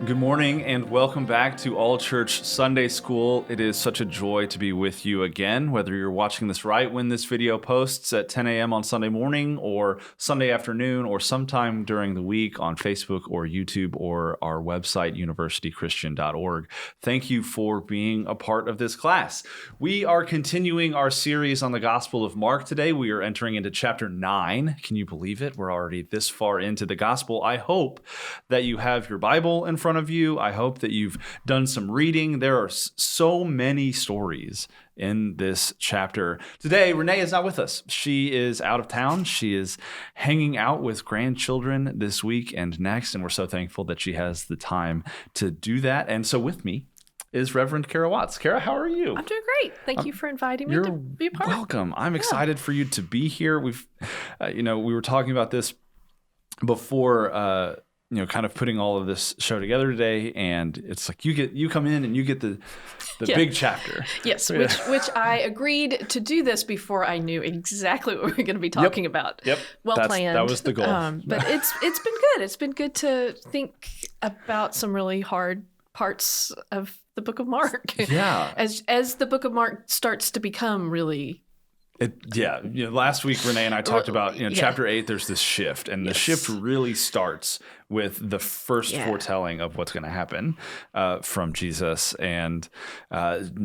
Good morning and welcome back to All Church Sunday School. It is such a joy to be with you again, whether you're watching this right when this video posts at 10 a.m. on Sunday morning or Sunday afternoon or sometime during the week on Facebook or YouTube or our website, universitychristian.org. Thank you for being a part of this class. We are continuing our series on the Gospel of Mark today. We are entering into chapter 9. Can you believe it? We're already this far into the Gospel. I hope that you have your Bible in front of you. I hope that you've done some reading. There are so many stories in this chapter. Today, Renee is not with us. She is out of town. She is hanging out with grandchildren this week and next, and we're so thankful that she has the time to do that. And so with me is Reverend Kera Watts. Kera, how are you? I'm doing great. Thank you for inviting me to be a part. Welcome. I'm excited for you to be here. We've, we were talking about this before, kind of putting all of this show together today, and it's like you come in and you get the big chapter. Yes, which I agreed to do this before I knew exactly what we were going to be talking about. Yep, planned. That was the goal. But it's been good. It's been good to think about some really hard parts of the Book of Mark. Yeah, as the Book of Mark starts to become really. Last week Renee and I talked about chapter 8. There's this shift, and the shift really starts with the first foretelling of what's going to happen from Jesus, and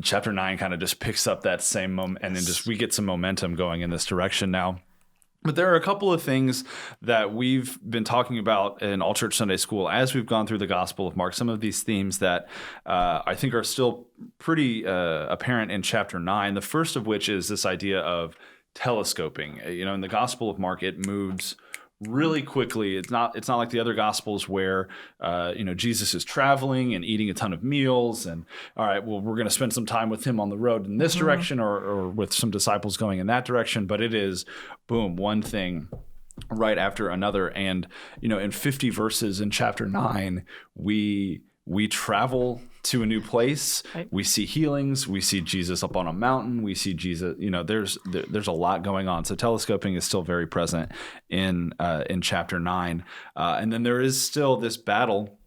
chapter 9 kind of just picks up that same moment, and then we get some momentum going in this direction now. But there are a couple of things that we've been talking about in All Church Sunday School as we've gone through the Gospel of Mark, some of these themes that I think are still pretty apparent in chapter 9, the first of which is this idea of telescoping. In the Gospel of Mark, it moves really quickly. It's not like the other Gospels where, Jesus is traveling and eating a ton of meals and, all right, well, we're going to spend some time with him on the road in this direction or with some disciples going in that direction. But it is, boom, one thing right after another. And, in 50 verses in chapter 9, we travel to a new place. Right. We see healings. We see Jesus up on a mountain. We see Jesus. There's a lot going on. So telescoping is still very present in chapter 9. And then there is still this battle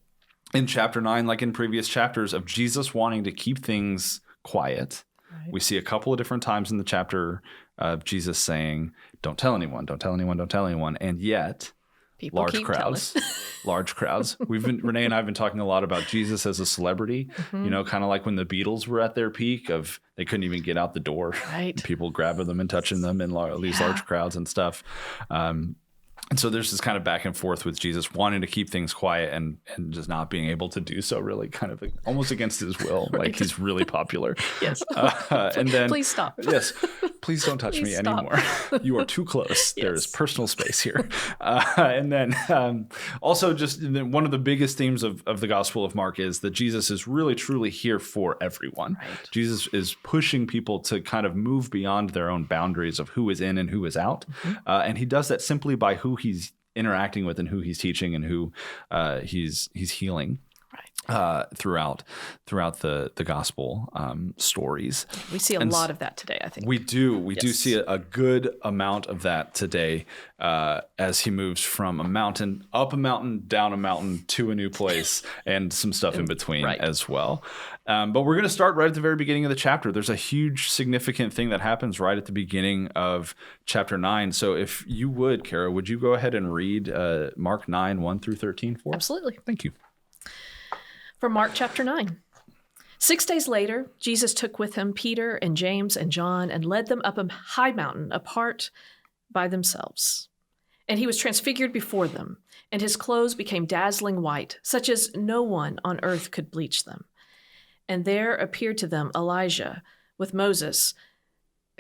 in chapter 9, like in previous chapters, of Jesus wanting to keep things quiet. Right. We see a couple of different times in the chapter of Jesus saying, "Don't tell anyone. Don't tell anyone. Don't tell anyone." And yet, people large crowds. Renee and I have been talking a lot about Jesus as a celebrity, kind of like when the Beatles were at their peak of they couldn't even get out the door. Right. People grabbing them and touching them in these large crowds and stuff. And so there's this kind of back and forth with Jesus wanting to keep things quiet and just not being able to do so, really kind of almost against his will. Right. Like he's really popular. Yes. And then please stop. Yes. Please don't touch me anymore. You are too close. Yes. There is personal space here. And then also just one of the biggest themes of the Gospel of Mark is that Jesus is really, truly here for everyone. Right. Jesus is pushing people to kind of move beyond their own boundaries of who is in and who is out. And he does that simply by who he's interacting with and who he's teaching and who he's healing. Throughout the gospel stories. We see a lot of that today, I think. We do. We do see a good amount of that today as he moves from a mountain, up a mountain, down a mountain, to a new place, and some stuff in between as well. But we're going to start right at the very beginning of the chapter. There's a huge significant thing that happens right at the beginning of chapter 9. So if you would, Kera, would you go ahead and read Mark 9, 1 through 13 for us? Absolutely. Thank you. From Mark chapter 9. 6 days later, Jesus took with him Peter and James and John and led them up a high mountain apart by themselves. And he was transfigured before them, and his clothes became dazzling white, such as no one on earth could bleach them. And there appeared to them Elijah with Moses,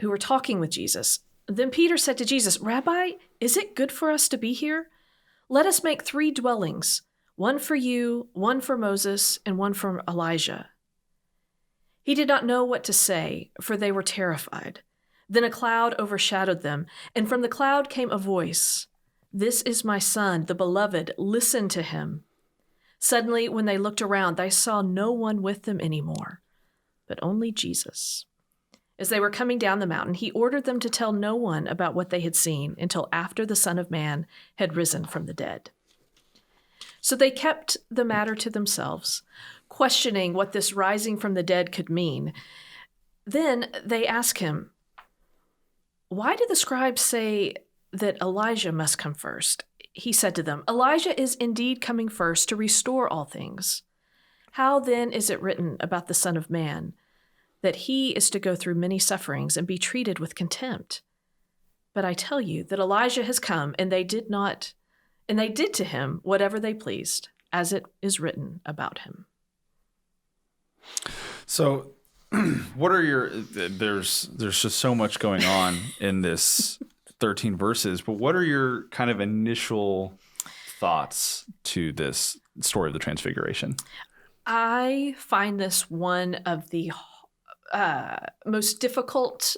who were talking with Jesus. Then Peter said to Jesus, "Rabbi, is it good for us to be here? Let us make 3 dwellings, one for you, one for Moses, and one for Elijah." He did not know what to say, for they were terrified. Then a cloud overshadowed them, and from the cloud came a voice, "This is my son, the beloved. Listen to him." Suddenly, when they looked around, they saw no one with them anymore, but only Jesus. As they were coming down the mountain, he ordered them to tell no one about what they had seen until after the Son of Man had risen from the dead. So they kept the matter to themselves, questioning what this rising from the dead could mean. Then they asked him, "Why do the scribes say that Elijah must come first?" He said to them, "Elijah is indeed coming first to restore all things. How then is it written about the Son of Man, that he is to go through many sufferings and be treated with contempt? But I tell you that Elijah has come, and they did to him whatever they pleased, as it is written about him." So what are there's just so much going on in this 13 verses, but what are your kind of initial thoughts to this story of the Transfiguration? I find this one of the most difficult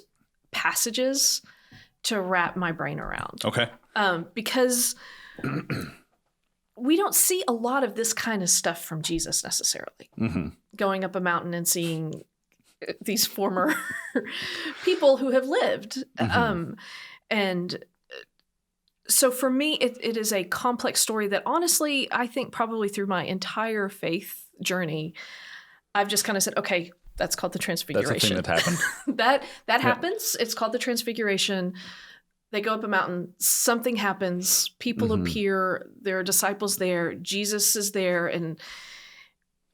passages to wrap my brain around. Okay. Because we don't see a lot of this kind of stuff from Jesus necessarily. Mm-hmm. Going up a mountain and seeing these former people who have lived. Mm-hmm. And so for me, it is a complex story that honestly, I think probably through my entire faith journey, I've just kind of said, okay, that's called the Transfiguration. That's the thing that happened. that happens. It's called the Transfiguration. They go up a mountain, something happens, people appear, there are disciples there, Jesus is there, and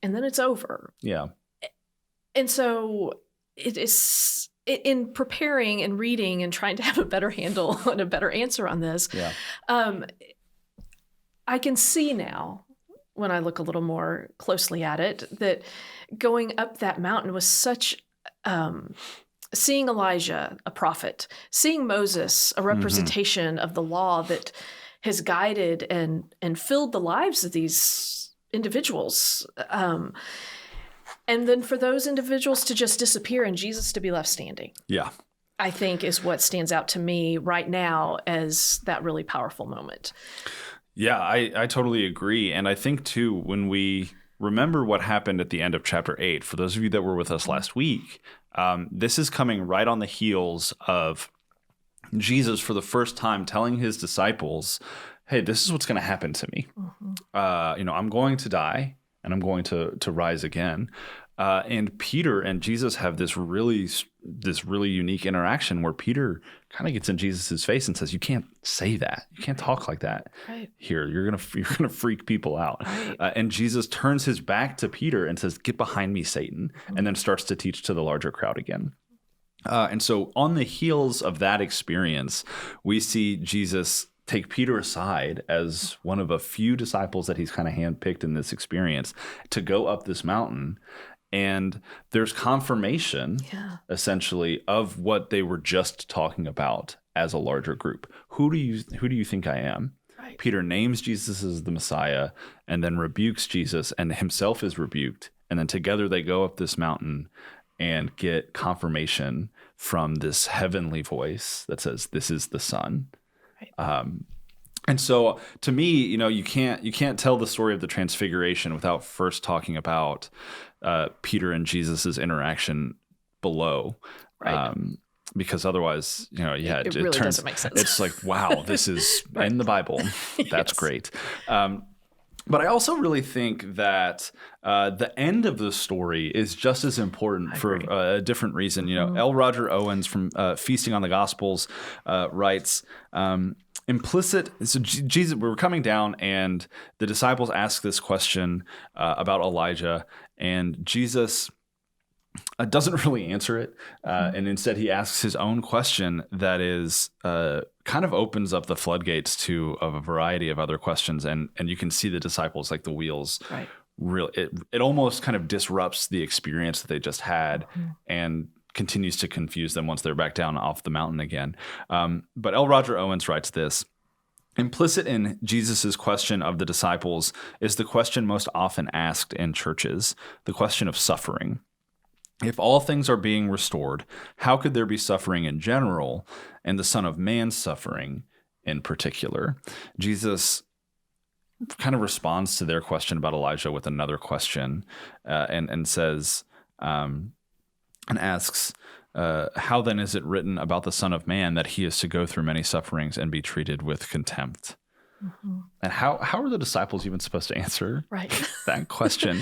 then it's over. Yeah. And so it is, in preparing and reading and trying to have a better handle and a better answer on this, I can see now, when I look a little more closely at it, that going up that mountain was such... seeing Elijah, a prophet, seeing Moses, a representation of the law that has guided and filled the lives of these individuals. And then for those individuals to just disappear and Jesus to be left standing. Yeah. I think is what stands out to me right now as that really powerful moment. Yeah, I totally agree. And I think too, when we remember what happened at the end of chapter 8, for those of you that were with us last week, this is coming right on the heels of Jesus for the first time telling his disciples, hey, this is what's going to happen to me. Mm-hmm. I'm going to die and I'm going to rise again. And Peter and Jesus have this really unique interaction where Peter kind of gets in Jesus's face and says, "You can't say that. You can't talk like that. Right. Here, you're gonna freak people out." Right. And Jesus turns his back to Peter and says, "Get behind me, Satan," and then starts to teach to the larger crowd again. And so, on the heels of that experience, we see Jesus take Peter aside as one of a few disciples that he's kind of handpicked in this experience to go up this mountain. And there's confirmation, essentially, of what they were just talking about as a larger group. Who do you think I am? Right. Peter names Jesus as the Messiah and then rebukes Jesus, and himself is rebuked. And then together they go up this mountain and get confirmation from this heavenly voice that says, "This is the Son." Right. And so, to me, you can't tell the story of the Transfiguration without first talking about Peter and Jesus's interaction below, right. Because otherwise, it really doesn't make sense. It's like, wow, this is right. in the Bible. That's great. But I also really think that the end of the story is just as important for a different reason. L. Roger Owens from Feasting on the Gospels writes, implicit. So Jesus, we were coming down, and the disciples ask this question about Elijah, and Jesus doesn't really answer it, and instead he asks his own question that is kind of opens up the floodgates to a variety of other questions, and you can see the disciples, like the wheels, right. It almost kind of disrupts the experience that they just had, and continues to confuse them once they're back down off the mountain again. But L. Roger Owens writes this: implicit in Jesus' question of the disciples is the question most often asked in churches, the question of suffering. If all things are being restored, how could there be suffering in general and the Son of Man's suffering in particular? Jesus kind of responds to their question about Elijah with another question, and says, and asks, how then is it written about the Son of Man that he is to go through many sufferings and be treated with contempt? And how are the disciples even supposed to answer that question?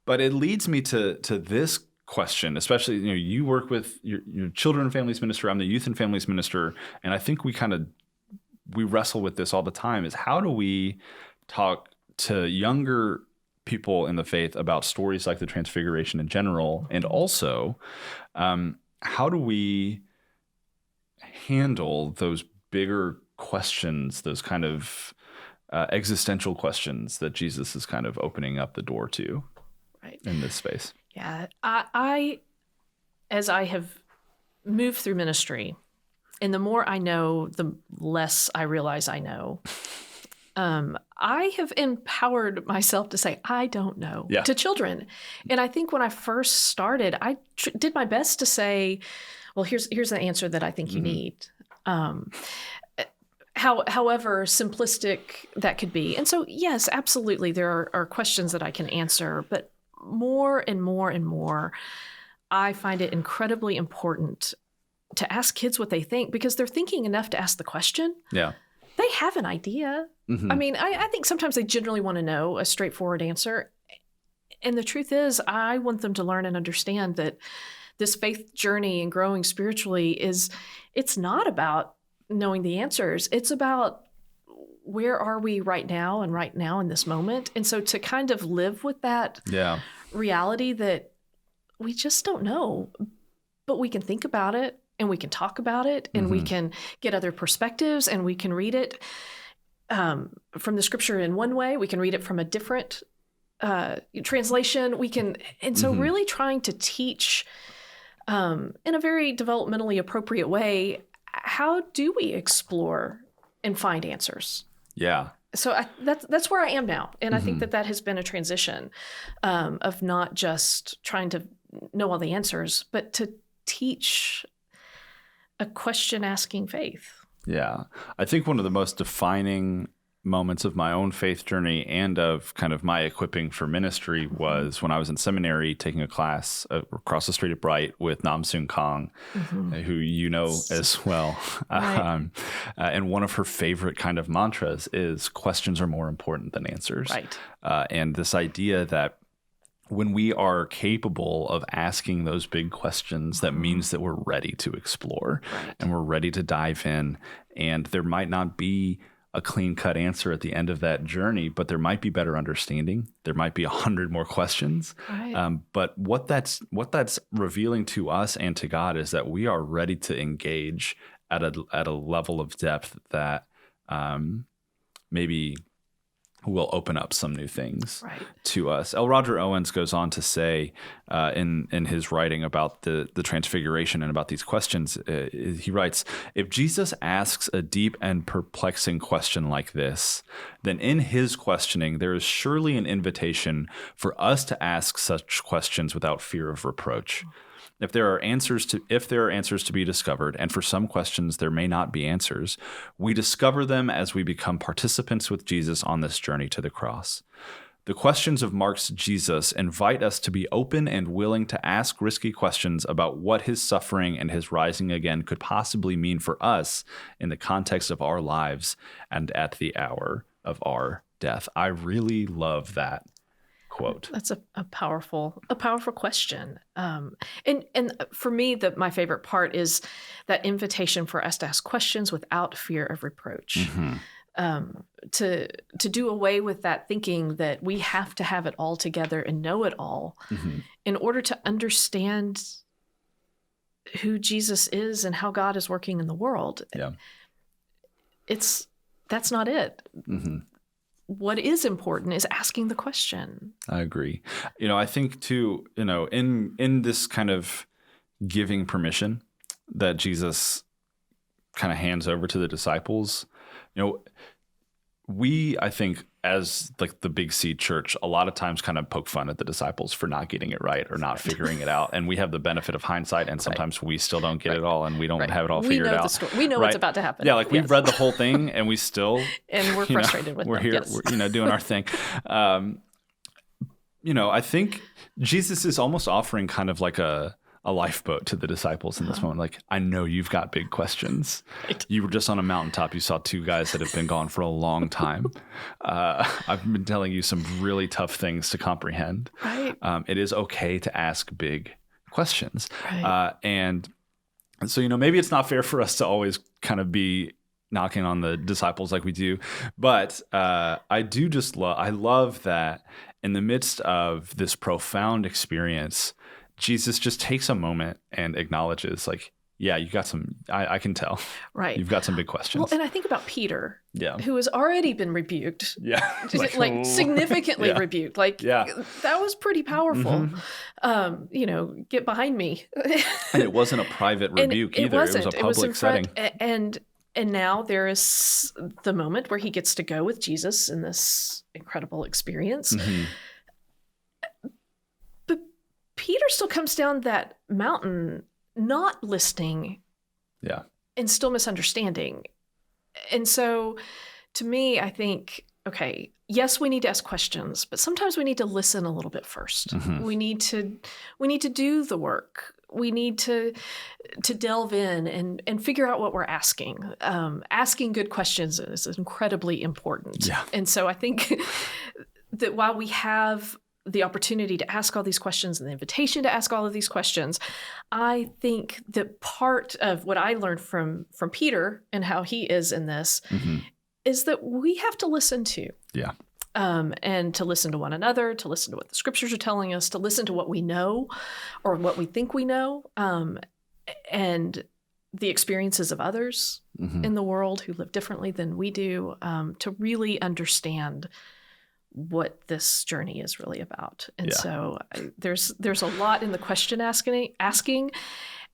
But it leads me to this question, especially, you work with your children and families minister. I'm the youth and families minister. And I think we wrestle with this all the time, is how do we talk to younger people in the faith about stories like the Transfiguration in general? And also, how do we handle those bigger questions, those kind of existential questions that Jesus is kind of opening up the door to in this space? Yeah. I, as I have moved through ministry, and the more I know, the less I realize I know. I have empowered myself to say, I don't know, to children. And I think when I first started, I did my best to say, well, here's the answer that I think you need. However simplistic that could be. And so, yes, absolutely, there are questions that I can answer, but more and more and more, I find it incredibly important to ask kids what they think, because they're thinking enough to ask the question. Yeah. They have an idea. I mean, I think sometimes they generally want to know a straightforward answer. And the truth is, I want them to learn and understand that this faith journey and growing spiritually it's not about knowing the answers. It's about where are we right now in this moment. And so to kind of live with that reality that we just don't know, but we can think about it and we can talk about it and we can get other perspectives and we can read it from the scripture in one way. We can read it from a different translation. And so really trying to teach in a very developmentally appropriate way, how do we explore and find answers? Yeah. So that's where I am now. And I think that has been a transition of not just trying to know all the answers, but to teach a question-asking faith. Yeah. I think one of the most defining moments of my own faith journey and of kind of my equipping for ministry was when I was in seminary taking a class across the street at Bright with Nam Soon Kong, who you know as well. And one of her favorite kind of mantras is questions are more important than answers. Right. And this idea that when we are capable of asking those big questions, that means that we're ready to explore and we're ready to dive in. And there might not be a clean-cut answer at the end of that journey, but there might be better understanding. There might be 100 more questions. But what that's revealing to us and to God is that we are ready to engage at a level of depth that maybe will open up some new things to us. L. Roger Owens goes on to say in his writing about the Transfiguration and about these questions, he writes, if Jesus asks a deep and perplexing question like this, then in his questioning, there is surely an invitation for us to ask such questions without fear of reproach. If there are answers to be discovered, and for some questions there may not be answers, we discover them as we become participants with Jesus on this journey to the cross. The questions of Mark's Jesus invite us to be open and willing to ask risky questions about what his suffering and his rising again could possibly mean for us in the context of our lives and at the hour of our death. I really love that quote. That's a powerful question. And for me, my favorite part is that invitation for us to ask questions without fear of reproach. To do away with that thinking that we have to have it all together and know it all in order to understand who Jesus is and how God is working in the world. That's not it. What is important is asking the question. I agree. I think too, in this kind of giving permission that Jesus kind of hands over to the disciples, we, I think, as like the Big C church, a lot of times kind of poke fun at the disciples for not getting it right or not figuring it out. And we have the benefit of hindsight, and sometimes we still don't get it all, and we don't have it all figured out. We know what's about to happen. Yeah, like we've read the whole thing, and we still and we're frustrated with it. We're here, we're, doing our thing. I think Jesus is almost offering kind of like a a lifeboat to the disciples in this moment. Like, I know you've got big questions. Right. You were just on a mountaintop. You saw two guys that have been gone for a long time. I've been telling you some really tough things to comprehend. Right. It is okay to ask big questions. Right. And so, maybe it's not fair for us to always kind of be knocking on the disciples like we do. But I do just I love that in the midst of this profound experience, Jesus just takes a moment and acknowledges, like, yeah, you got some, I can tell. Right. You've got some big questions. Well, and I think about Peter, yeah, who has already been rebuked. Yeah. Like significantly rebuked. Like, yeah, that was pretty powerful. Get behind me. And it wasn't a private rebuke either. It was a public setting. And now there is the moment where he gets to go with Jesus in this incredible experience. Mm-hmm. But Peter still comes down that mountain not listening, and still misunderstanding. And so to me, I think, okay, yes, we need to ask questions, but sometimes we need to listen a little bit first. Mm-hmm. We need to do the work. We need to delve in and figure out what we're asking. Asking good questions is incredibly important. Yeah. And so I think that while we have the opportunity to ask all these questions and the invitation to ask all of these questions, I think that part of what I learned from Peter and how he is in this is that we have to listen too. Yeah. And to listen to one another, to listen to what the scriptures are telling us, to listen to what we know or what we think we know, and the experiences of others in the world who live differently than we do, to really understand what this journey is really about. And so there's a lot in the question asking,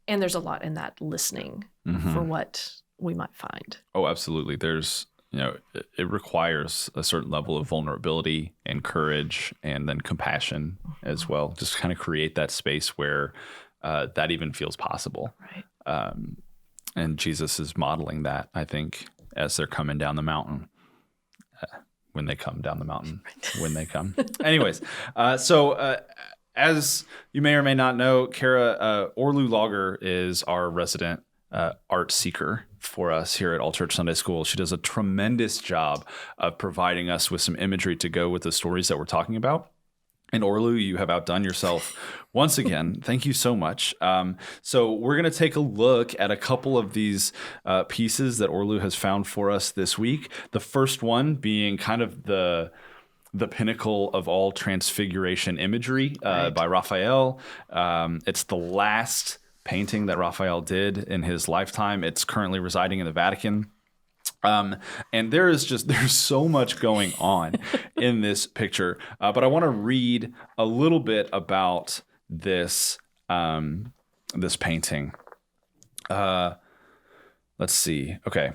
and there's a lot in that listening for what we might find. Oh, absolutely. There's, it requires a certain level of vulnerability and courage and then compassion as well. Just kind of create that space where that even feels possible. Right. And Jesus is modeling that, I think, as they're coming down the mountain. When they come down the mountain, when they come. Anyways, so as you may or may not know, Kera, Orlu Lager is our resident art seeker for us here at All Church Sunday School. She does a tremendous job of providing us with some imagery to go with the stories that we're talking about. And Orlu, you have outdone yourself once again. Thank you so much. So we're going to take a look at a couple of these pieces that Orlu has found for us this week. The first one being kind of the pinnacle of all Transfiguration imagery by Raphael. It's the last painting that Raphael did in his lifetime. It's currently residing in the Vatican. And there's so much going on in this picture. But I want to read a little bit about this painting. Let's see. Okay.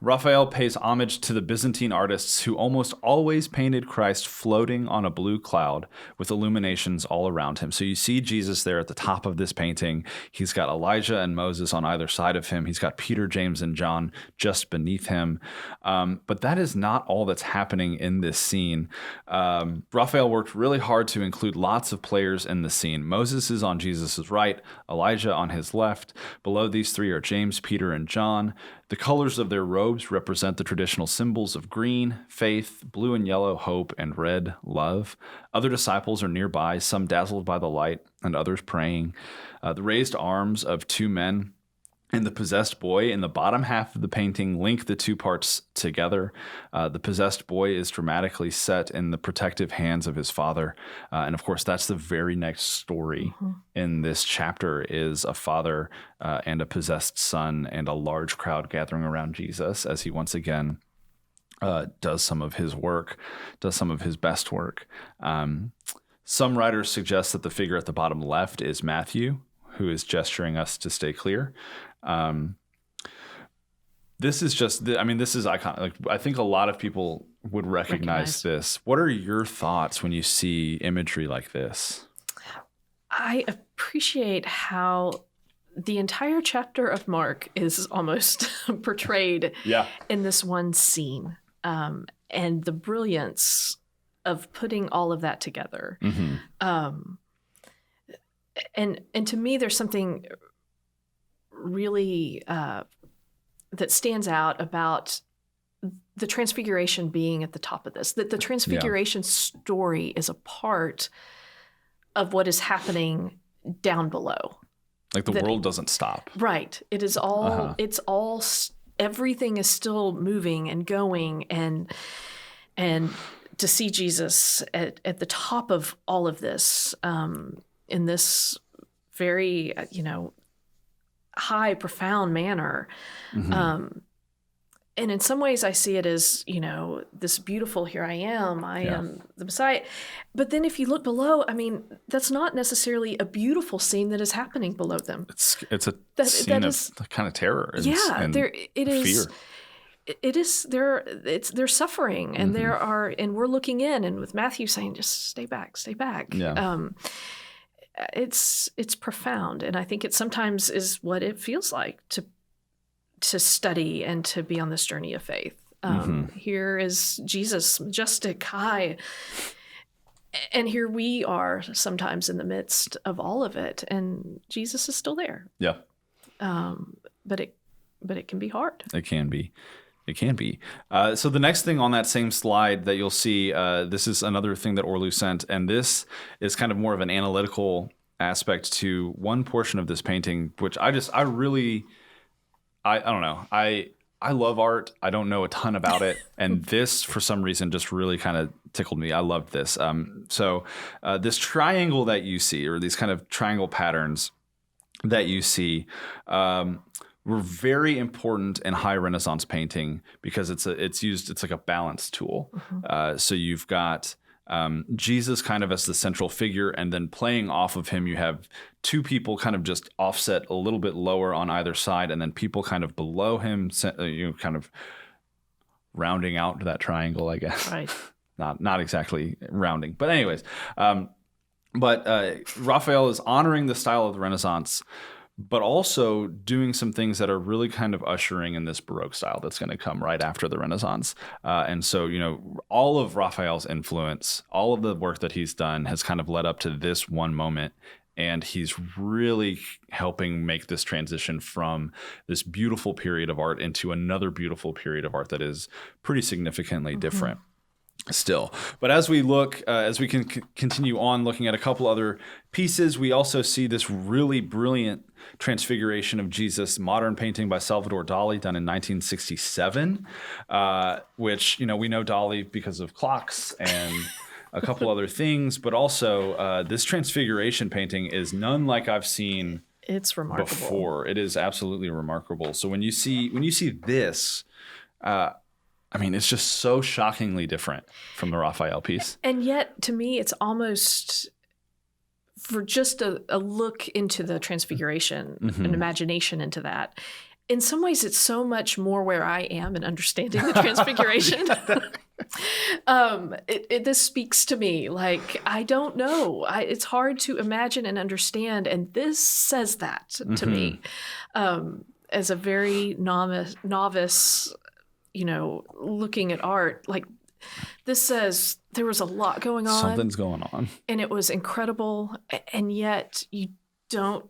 Raphael pays homage to the Byzantine artists who almost always painted Christ floating on a blue cloud with illuminations all around him. So you see Jesus there at the top of this painting. He's got Elijah and Moses on either side of him. He's got Peter, James, and John just beneath him. But that is not all that's happening in this scene. Raphael worked really hard to include lots of players in the scene. Moses is on Jesus' right, Elijah on his left. Below these three are James, Peter, and John. The colors of their robes represent the traditional symbols of green, faith, blue and yellow, hope, and red, love. Other disciples are nearby, some dazzled by the light, and others praying. The raised arms of two men and the possessed boy in the bottom half of the painting link the two parts together. The possessed boy is dramatically set in the protective hands of his father. And of course, that's the very next story in this chapter is a father and a possessed son and a large crowd gathering around Jesus as he once again does some of his work, does some of his best work. Some writers suggest that the figure at the bottom left is Matthew, who is gesturing us to stay clear. This is iconic. Like, I think a lot of people would recognize this. What are your thoughts when you see imagery like this? I appreciate how the entire chapter of Mark is almost portrayed in this one scene, and the brilliance of putting all of that together. And to me, there's something really that stands out about the Transfiguration being at the top of this, that the Transfiguration story is a part of what is happening down below. Like the world doesn't stop. Right. It is all, everything is still moving and going, and to see Jesus at the top of all of this, in this very, high, profound manner. And in some ways I see it as, this beautiful, here I am the Messiah. But then if you look below, that's not necessarily a beautiful scene that is happening below them. It's a scene of kind of terror and it is, fear. It is, they're suffering, and and we're looking in, and with Matthew saying, just stay back. Yeah. It's profound. And I think it sometimes is what it feels like to study and to be on this journey of faith. Here is Jesus, majestic, high, and here we are sometimes in the midst of all of it, and Jesus is still there. Yeah. But it can be hard. It can be. So the next thing on that same slide that you'll see, this is another thing that Orlu sent, and this is kind of more of an analytical aspect to one portion of this painting, which I don't know. I love art. I don't know a ton about it. And this, for some reason, just really kind of tickled me. I loved this. So this triangle that you see, or these kind of triangle patterns that you see, were very important in high Renaissance painting because it's like a balance tool. So you've got Jesus kind of as the central figure, and then playing off of him, you have two people kind of just offset a little bit lower on either side, and then people kind of below him, kind of rounding out that triangle, I guess. Right. Not exactly rounding, but anyways. But Raphael is honoring the style of the Renaissance, but also doing some things that are really kind of ushering in this Baroque style that's going to come right after the Renaissance. And so, all of Raphael's influence, all of the work that he's done has kind of led up to this one moment. And he's really helping make this transition from this beautiful period of art into another beautiful period of art that is pretty significantly different. Still. But as we look, as we can continue on looking at a couple other pieces, we also see this really brilliant Transfiguration of Jesus, modern painting by Salvador Dali, done in 1967, which, we know Dali because of clocks and a couple other things, but also this Transfiguration painting is none like I've seen it's remarkable before. It is absolutely remarkable. So when you see this, it's just so shockingly different from the Raphael piece. And yet, to me, it's almost, for just a look into the Transfiguration, an imagination into that, in some ways, it's so much more where I am in understanding the Transfiguration. This speaks to me. Like, I don't know. It's hard to imagine and understand, and this says that to me. As a very novice, looking at art, like, this says there was a lot going on. Something's going on. And it was incredible. And yet you don't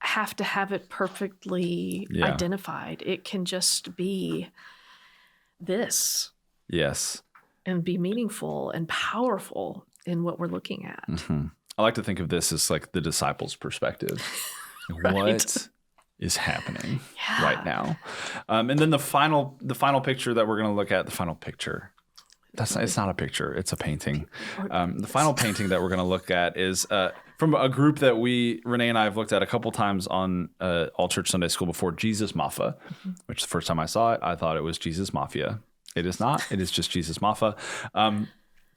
have to have it perfectly identified. It can just be this. Yes. And be meaningful and powerful in what we're looking at. I like to think of this as like the disciples' perspective. Right. What is happening right now? And then the final picture that we're going to look at, it's not a picture, it's a painting. The final painting that we're going to look at is from a group that Renee and I have looked at a couple times on All Church Sunday School before, Jesus Mafia, which the first time I saw it, I thought it was Jesus Mafia. It is not. It is just Jesus Mafia.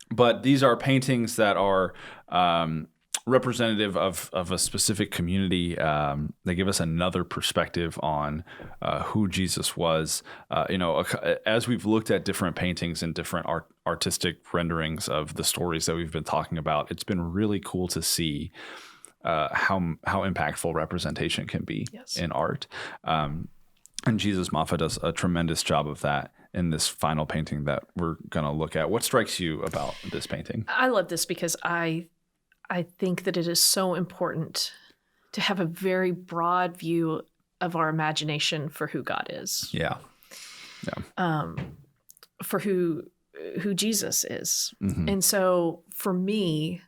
But these are paintings that are representative of a specific community. They give us another perspective on who Jesus was. As we've looked at different paintings and different artistic renderings of the stories that we've been talking about, it's been really cool to see how impactful representation can be in art. And Jesus Mafia does a tremendous job of that in this final painting that we're going to look at. What strikes you about this painting? I love this because I think that it is so important to have a very broad view of our imagination for who God is. Yeah. For who Jesus is. Mm-hmm. And so for me,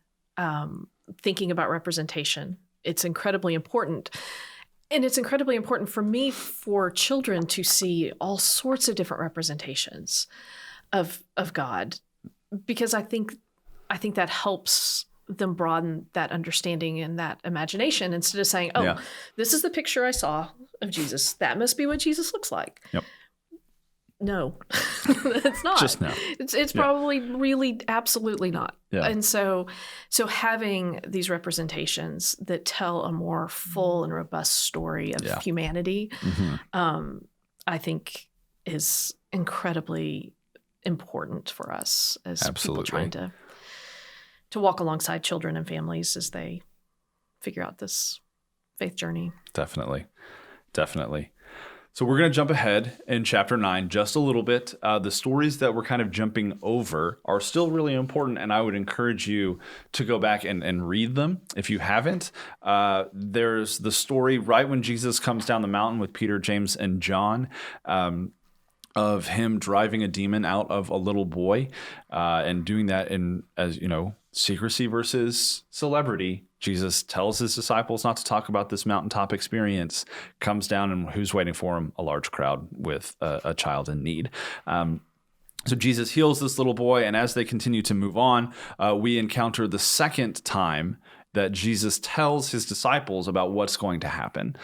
thinking about representation, it's incredibly important. And it's incredibly important for me for children to see all sorts of different representations of God, because I think that helps them broaden that understanding and that imagination, instead of saying, oh, this is the picture I saw of Jesus. That must be what Jesus looks like. Yep. No, it's not. Just no. It's probably really absolutely not. Yeah. And so having these representations that tell a more full and robust story of humanity, I think is incredibly important for us as people trying to walk alongside children and families as they figure out this faith journey. Definitely. So we're going to jump ahead in chapter 9 just a little bit. The stories that we're kind of jumping over are still really important, and I would encourage you to go back and read them if you haven't. There's the story right when Jesus comes down the mountain with Peter, James, and John, of him driving a demon out of a little boy, and doing that in, as you know, secrecy versus celebrity. Jesus tells his disciples not to talk about this mountaintop experience, comes down, and who's waiting for him? A large crowd with a child in need. So Jesus heals this little boy, and as they continue to move on, we encounter the second time that Jesus tells his disciples about what's going to happen.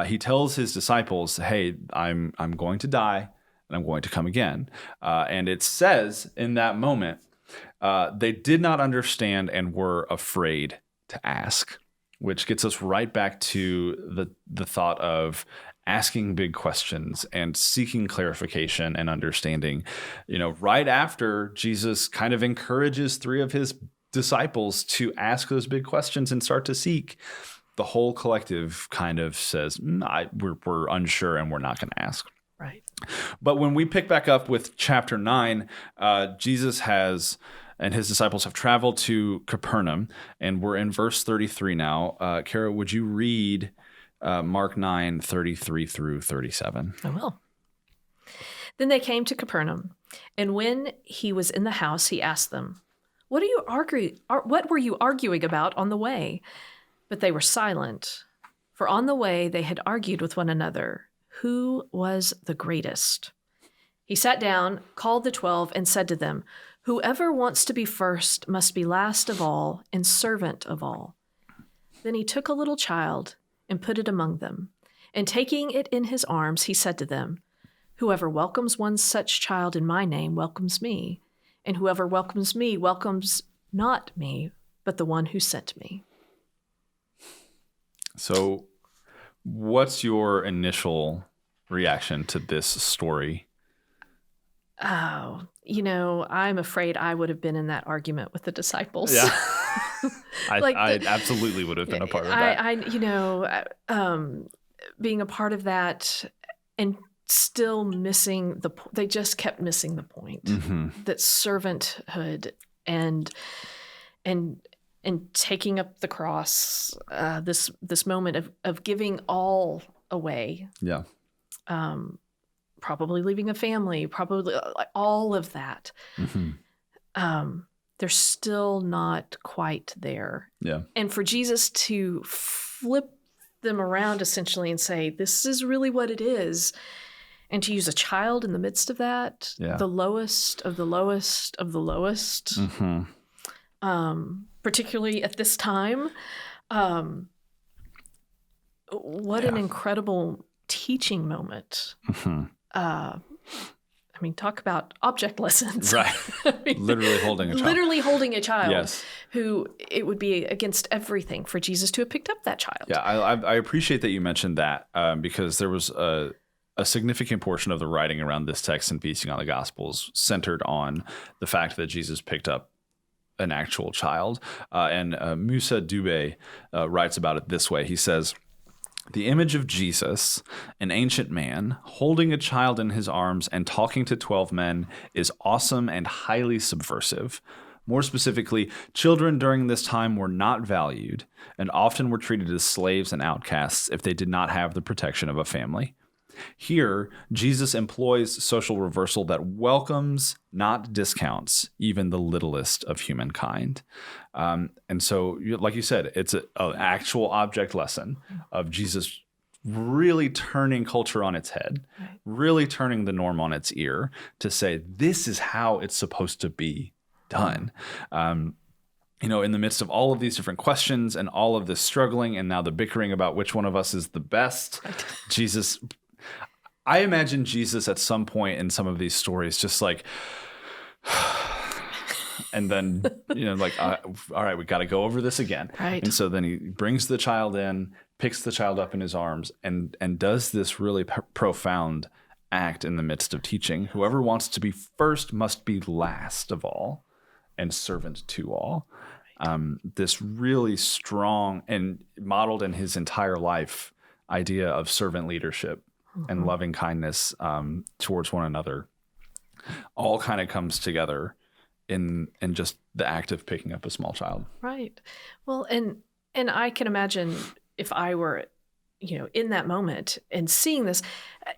He tells his disciples, hey, I'm going to die, and I'm going to come again. And it says in that moment, they did not understand and were afraid to ask, which gets us right back to the thought of asking big questions and seeking clarification and understanding. You know, right after Jesus kind of encourages 3 of his disciples to ask those big questions and start to seek, the whole collective kind of says, we're unsure and we're not going to ask. Right. But when we pick back up with chapter 9, Jesus and his disciples have traveled to Capernaum, and we're in verse 33 now. Kara, would you read Mark 9, 33 through 37? I will. Then they came to Capernaum, and when he was in the house, he asked them, what were you arguing about on the way? But they were silent, for on the way they had argued with one another, who was the greatest. He sat down, called the 12, and said to them, whoever wants to be first must be last of all and servant of all. Then he took a little child and put it among them. And taking it in his arms, he said to them, whoever welcomes one such child in my name welcomes me. And whoever welcomes me welcomes not me, but the one who sent me. So what's your initial reaction to this story? Oh, I'm afraid I would have been in that argument with the disciples. Yeah. I absolutely would have been a part of that. Being a part of that and still missing they just kept missing the point that servanthood and taking up the cross, this moment of giving all away. Yeah. Probably leaving a family, probably all of that. They're still not quite there. Yeah. And for Jesus to flip them around essentially and say, this is really what it is. And to use a child in the midst of that, the lowest of the lowest of the lowest, particularly at this time, what an incredible teaching moment. Talk about object lessons. Right. Literally holding a child. Literally holding a child. Yes. Who it would be against everything for Jesus to have picked up that child. Yeah, I appreciate that you mentioned that because there was a significant portion of the writing around this text and Feasting on the Gospels centered on the fact that Jesus picked up an actual child. And Musa Dube writes about it this way. He says, the image of Jesus, an ancient man, holding a child in his arms and talking to 12 men is awesome and highly subversive. More specifically, children during this time were not valued and often were treated as slaves and outcasts if they did not have the protection of a family. Here, Jesus employs social reversal that welcomes, not discounts, even the littlest of humankind. And so, like you said, it's an actual object lesson of Jesus really turning culture on its head, really turning the norm on its ear to say, this is how it's supposed to be done. In the midst of all of these different questions and all of this struggling and now the bickering about which one of us is the best, I imagine Jesus at some point in some of these stories just like, and then, all right, we got to go over this again. Right. And so then he brings the child in, picks the child up in his arms, and does this really profound act in the midst of teaching. Whoever wants to be first must be last of all and servant to all. This really strong and modeled in his entire life idea of servant leadership and loving kindness towards one another all kind of comes together in just the act of picking up a small child. Right. Well, and I can imagine if I were, in that moment and seeing this,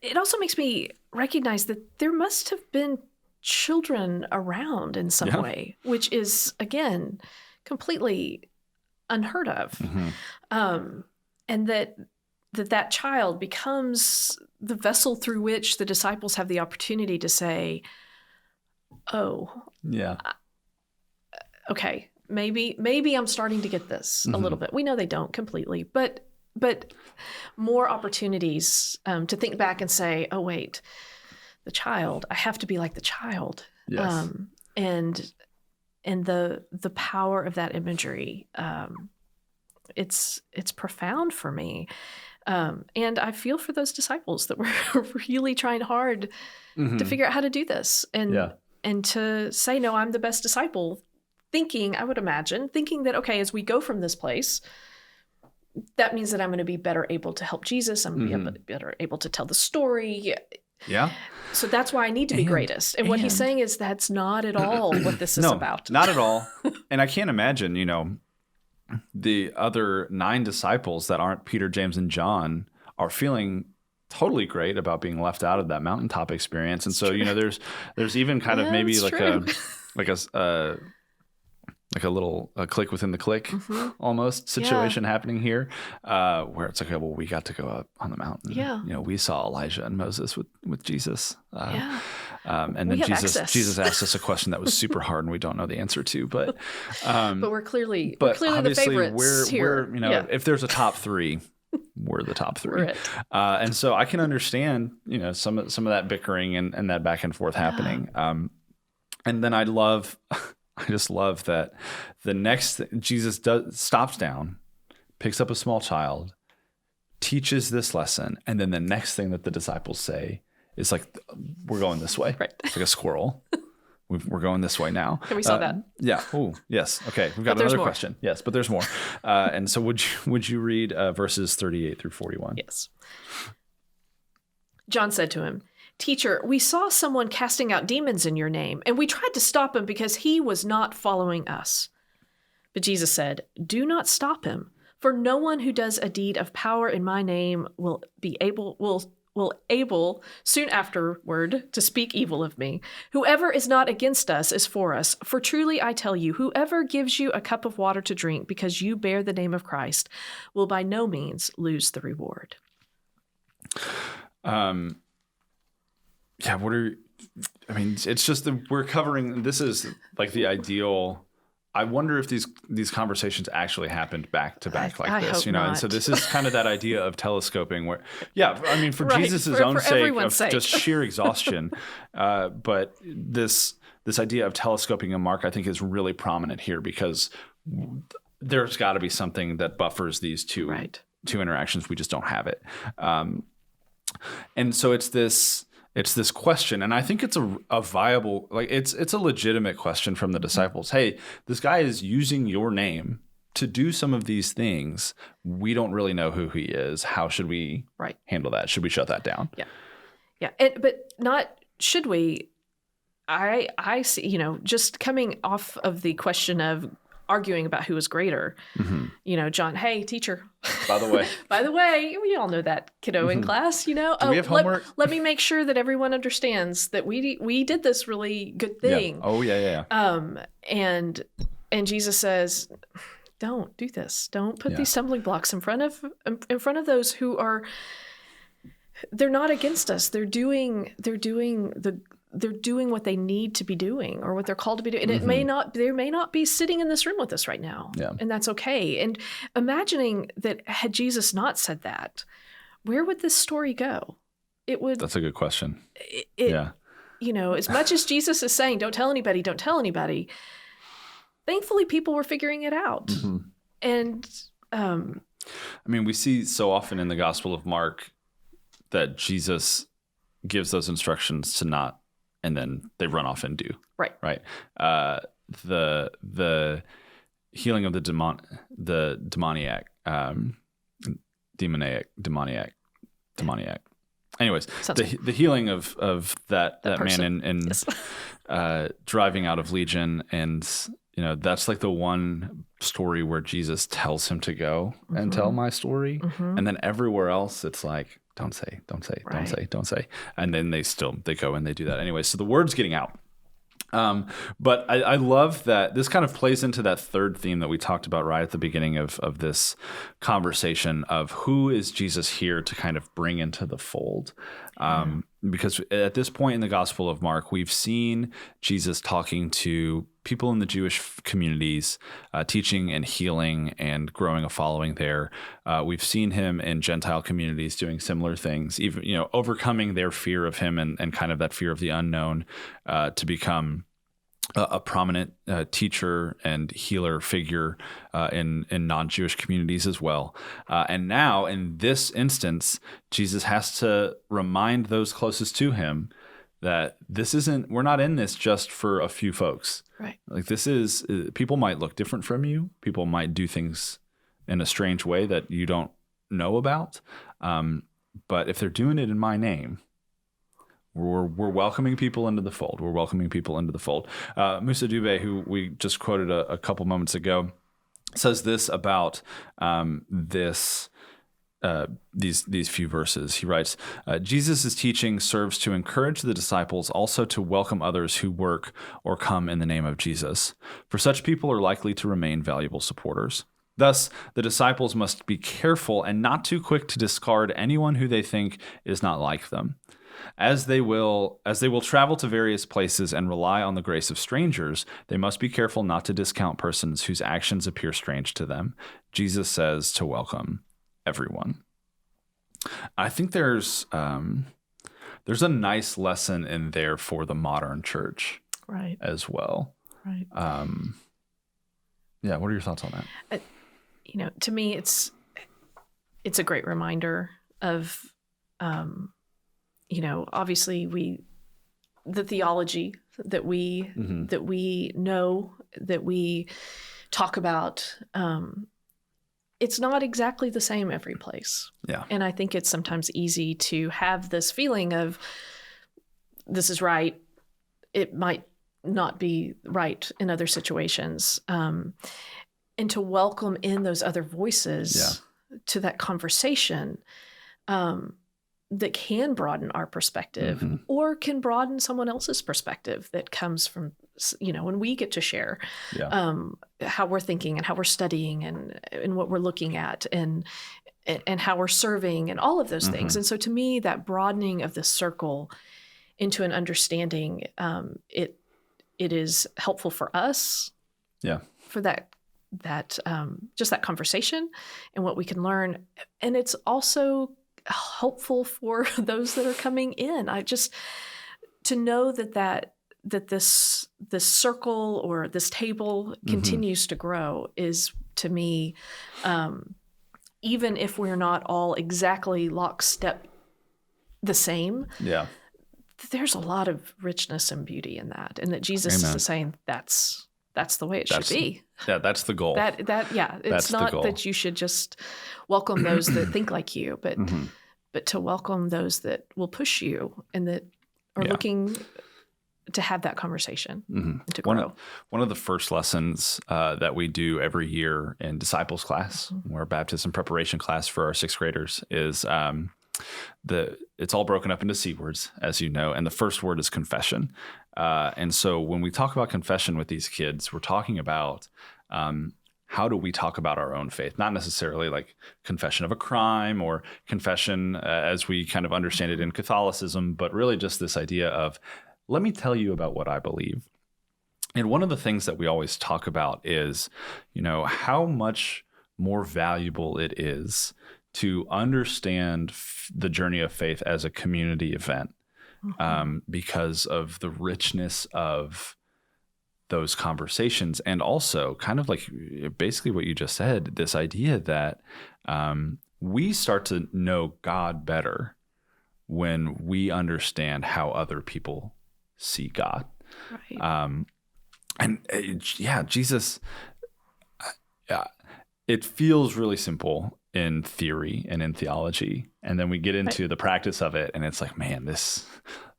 it also makes me recognize that there must have been children around in some way, which is, again, completely unheard of. And that child becomes the vessel through which the disciples have the opportunity to say, okay, maybe I'm starting to get this a little bit. We know they don't completely, but more opportunities to think back and say, oh, wait, the child, I have to be like the child. Yes. And the power of that imagery, it's profound for me. And I feel for those disciples that were really trying hard to figure out how to do this and to say, no, I'm the best disciple, I would imagine, that, okay, as we go from this place, that means that I'm going to be better able to help Jesus. I'm going to be better able to tell the story. Yeah. So that's why I need to be greatest. And what he's saying is that's not at all what this is about. Not at all. And I can't imagine, the other 9 disciples that aren't Peter, James, and John are feeling totally great about being left out of that mountaintop experience. And so, there's even kind of maybe like a little click within the click almost situation happening here, where it's like, okay, well, we got to go up on the mountain. Yeah. We saw Elijah and Moses with Jesus. And then Jesus asked us a question that was super hard and we don't know the answer to, but we're clearly the favorites here. If there's a top 3, we're the top 3. We're it. And so I can understand, some of that bickering and that back and forth happening. And then I just love that the next Jesus stops down, picks up a small child, teaches this lesson, and then the next thing that the disciples say is like, we're going this way. Right. It's like a squirrel. We're going this way now. And we saw that. Yeah. Oh, yes. Okay. We've got another question. Yes, but there's more. And so would you read verses 38 through 41? Yes. John said to him, "Teacher, we saw someone casting out demons in your name, and we tried to stop him because he was not following us." But Jesus said, "Do not stop him, for no one who does a deed of power in my name will able soon afterward to speak evil of me. Whoever is not against us is for us. For truly I tell you, whoever gives you a cup of water to drink because you bear the name of Christ will by no means lose the reward." It's just we're covering, this is like the ideal. I wonder if these conversations actually happened back to back like this, hope not. And so this is kind of that idea of telescoping where, for Jesus' own sake, of just sheer exhaustion. But this idea of telescoping a mark, I think, is really prominent here because there's got to be something that buffers these two interactions. We just don't have it. And so it's this question, and I think it's a viable, it's a legitimate question from the disciples. Hey, this guy is using your name to do some of these things. We don't really know who he is. How should we handle that? Should we shut that down? Yeah. But not should we. I see, just coming off of the question of arguing about who is greater, John, hey, teacher. By the way, we all know that kiddo in class, Do we have homework? Let me make sure that everyone understands that we did this really good thing. Yeah. Oh, yeah. And Jesus says, don't do this. Don't put these stumbling blocks in front of those who are, they're not against us. They're doing what they need to be doing or what they're called to be doing. And they may not be sitting in this room with us right now. Yeah. And that's okay. And imagining that had Jesus not said that, where would this story go? That's a good question. As much as Jesus is saying, don't tell anybody, thankfully people were figuring it out. Mm-hmm. And we see so often in the Gospel of Mark that Jesus gives those instructions to not, and then they run off and do. Right. The healing of the demoniac. Anyways, the healing of that man in driving out of Legion, and that's like the one story where Jesus tells him to go and tell my story, and then everywhere else it's like, don't say. And then they go and they do that anyway. So the word's getting out. But I love that this kind of plays into that third theme that we talked about right at the beginning of this conversation of who is Jesus here to kind of bring into the fold. Because at this point in the Gospel of Mark, we've seen Jesus talking to people in the Jewish communities, teaching and healing and growing a following there. We've seen him in Gentile communities doing similar things, even overcoming their fear of him and kind of that fear of the unknown to become a prominent teacher and healer figure in non-Jewish communities as well. And now in this instance, Jesus has to remind those closest to him that we're not in this just for a few folks. Right. Like people might look different from you. People might do things in a strange way that you don't know about. But if they're doing it in my name, we're welcoming people into the fold. Musa Dube, who we just quoted a couple moments ago, says this about these few verses. He writes, Jesus' teaching serves to encourage the disciples also to welcome others who work or come in the name of Jesus. For such people are likely to remain valuable supporters. Thus, the disciples must be careful and not too quick to discard anyone who they think is not like them. As they will travel to various places and rely on the grace of strangers, they must be careful not to discount persons whose actions appear strange to them. Jesus says to welcome everyone. I think there's a nice lesson in there for the modern church, right, as well. Right. What are your thoughts on that? To me, it's a great reminder of, obviously the theology that we know, that we talk about, it's not exactly the same every place. Yeah. And I think it's sometimes easy to have this feeling of this is right. It might not be right in other situations. And to welcome in those other voices to that conversation that can broaden our perspective or can broaden someone else's perspective that comes from, when we get to share how we're thinking and how we're studying and what we're looking at and how we're serving and all of those things. And so to me, that broadening of the circle into an understanding, it is helpful for us. Yeah. For that just that conversation and what we can learn. And it's also helpful for those that are coming in. To know that this circle or this table continues to grow is, to me, even if we're not all exactly lockstep the same, there's a lot of richness and beauty in that. And that Jesus is saying that's the way it should be. Yeah, that's the goal. It's that's not the goal. that you should just welcome those that think like you, but to welcome those that will push you and that are looking to have that conversation and to grow. One of the first lessons that we do every year in disciples class, or baptism preparation class for our 6th graders, is it's all broken up into C words, as you know, and the first word is confession. And so when we talk about confession with these kids, we're talking about how do we talk about our own faith? Not necessarily like confession of a crime or confession as we kind of understand it in Catholicism, but really just this idea of, let me tell you about what I believe. And one of the things that we always talk about is, how much more valuable it is to understand the journey of faith as a community event because of the richness of those conversations. And also kind of like basically what you just said, this idea that we start to know God better when we understand how other people see God. Right. Jesus, it feels really simple in theory and in theology. And then we get into the practice of it and it's like, man, this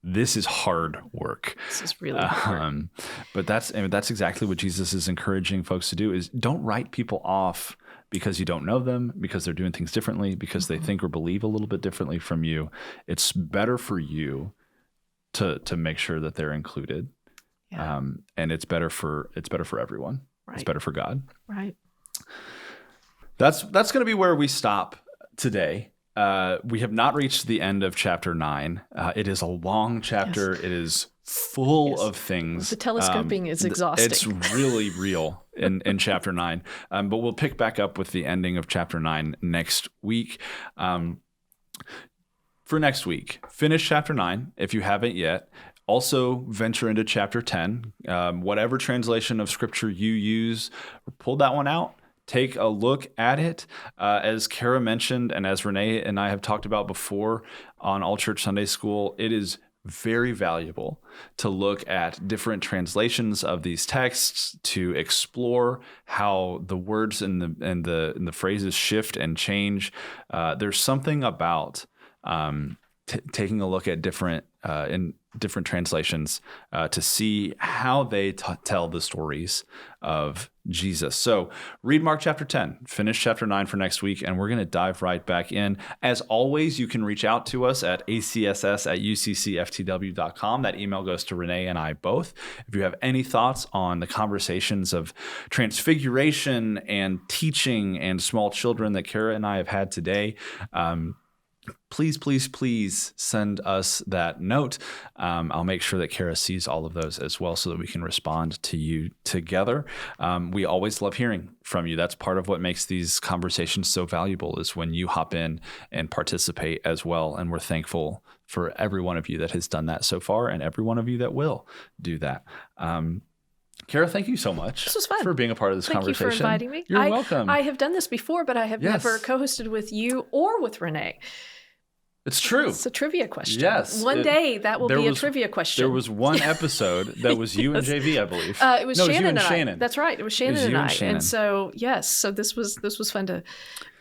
is hard work. This is really hard. But that's exactly what Jesus is encouraging folks to do, is don't write people off because you don't know them, because they're doing things differently, because they think or believe a little bit differently from you. It's better for you to make sure that they're included. Yeah. And it's better for everyone. Right. It's better for God. Right. That's going to be where we stop today. We have not reached the end of chapter 9. It is a long chapter. Yes. It is full of things. The telescoping is exhausting. It's really real in chapter 9. But we'll pick back up with the ending of chapter 9 next week. For next week, finish chapter 9 if you haven't yet. Also venture into chapter 10. Whatever translation of scripture you use, pull that one out. Take a look at it. As Kara mentioned, and as Renee and I have talked about before on All Church Sunday School, it is very valuable to look at different translations of these texts, to explore how the words and the phrases shift and change. There's something about taking a look at different translations to see how they tell the stories of Jesus. So read Mark chapter 10, finish chapter 9 for next week, and we're going to dive right back in. As always, you can reach out to us at acss@uccftw.com. That email goes to Renee and I both. If you have any thoughts on the conversations of transfiguration and teaching and small children that Kara and I have had today, please send us that note. I'll make sure that Kara sees all of those as well so that we can respond to you together. We always love hearing from you. That's part of what makes these conversations so valuable, is when you hop in and participate as well. And we're thankful for every one of you that has done that so far and every one of you that will do that. Kara, thank you so much. This was fun. For being a part of this conversation. Thank you for inviting me. You're welcome. I have done this before, but I have never co-hosted with you or with Renee. It's true. It's a trivia question. Yes. One day that will be a trivia question. There was one episode that was you and JV, I believe. It was Shannon and I. Shannon. That's right. It was Shannon and I. And so, yes. So this was fun to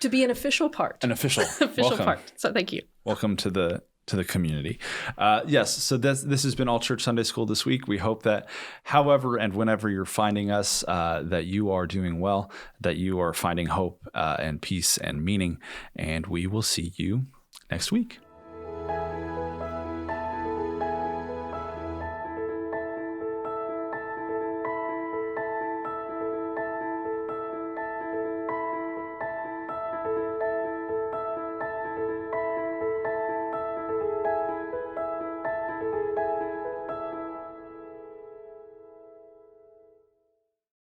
be an official part. An official. Official part. So thank you. Welcome to the community. Yes. So this has been All Church Sunday School this week. We hope that however and whenever you're finding us, that you are doing well, that you are finding hope and peace and meaning. And we will see you next week.